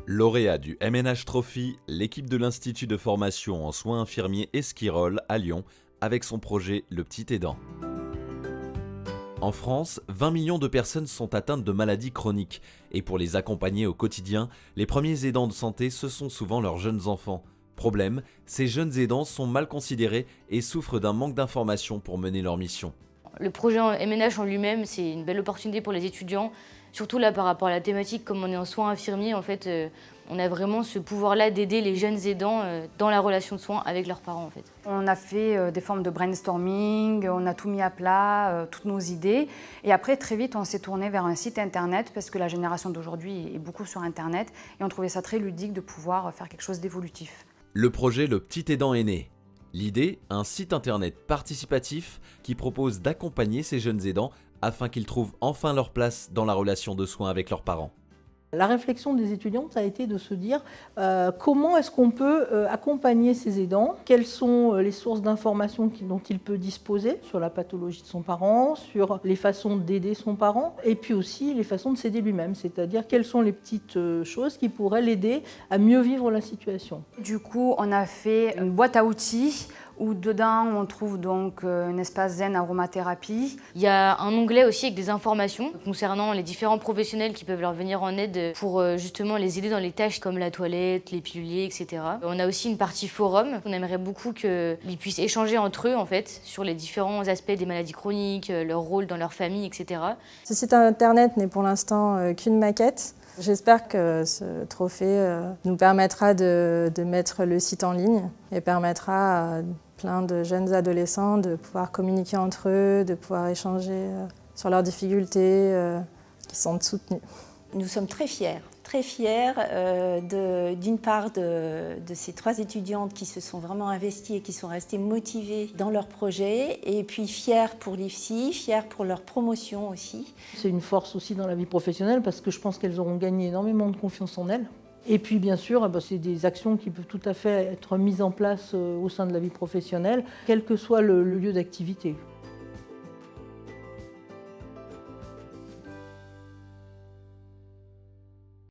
Lauréat du MNH Trophy, l'équipe de l'Institut de formation en soins infirmiers Esquirol à Lyon avec son projet Le Petit Aidant. En France, 20 millions de personnes sont atteintes de maladies chroniques et pour les accompagner au quotidien, les premiers aidants de santé, ce sont souvent leurs jeunes enfants. Problème, ces jeunes aidants sont mal considérés et souffrent d'un manque d'informations pour mener leur mission. Le projet MNH en lui-même, c'est une belle opportunité pour les étudiants, surtout là par rapport à la thématique, comme on est en soins infirmiers, en fait, on a vraiment ce pouvoir-là d'aider les jeunes aidants dans la relation de soins avec leurs parents. En fait. On a fait des formes de brainstorming, on a tout mis à plat, toutes nos idées. Et après, très vite, on s'est tourné vers un site internet parce que la génération d'aujourd'hui est beaucoup sur internet et on trouvait ça très ludique de pouvoir faire quelque chose d'évolutif. Le projet Le Petit Aidant est né. L'idée, un site internet participatif qui propose d'accompagner ces jeunes aidants afin qu'ils trouvent enfin leur place dans la relation de soins avec leurs parents. La réflexion des étudiants, ça a été de se dire comment est-ce qu'on peut accompagner ces aidants, quelles sont les sources d'informations dont il peut disposer sur la pathologie de son parent, sur les façons d'aider son parent, et puis aussi les façons de s'aider lui-même, c'est-à-dire quelles sont les petites choses qui pourraient l'aider à mieux vivre la situation. Du coup, on a fait une boîte à outils où dedans on trouve donc un espace zen aromathérapie. Il y a un onglet aussi avec des informations concernant les différents professionnels qui peuvent leur venir en aide pour justement les aider dans les tâches comme la toilette, les piluliers, etc. On a aussi une partie forum. On aimerait beaucoup qu'ils puissent échanger entre eux en fait sur les différents aspects des maladies chroniques, leur rôle dans leur famille, etc. Ce site internet n'est pour l'instant qu'une maquette. J'espère que ce trophée nous permettra de mettre le site en ligne et permettra à plein de jeunes adolescents de pouvoir communiquer entre eux, de pouvoir échanger sur leurs difficultés, qu'ils se sentent soutenus. Nous sommes très fiers d'une part de ces 3 étudiantes qui se sont vraiment investies et qui sont restées motivées dans leur projet, et puis fiers pour l'IFSI, fiers pour leur promotion aussi. C'est une force aussi dans la vie professionnelle parce que je pense qu'elles auront gagné énormément de confiance en elles. Et puis bien sûr, c'est des actions qui peuvent tout à fait être mises en place au sein de la vie professionnelle, quel que soit le lieu d'activité.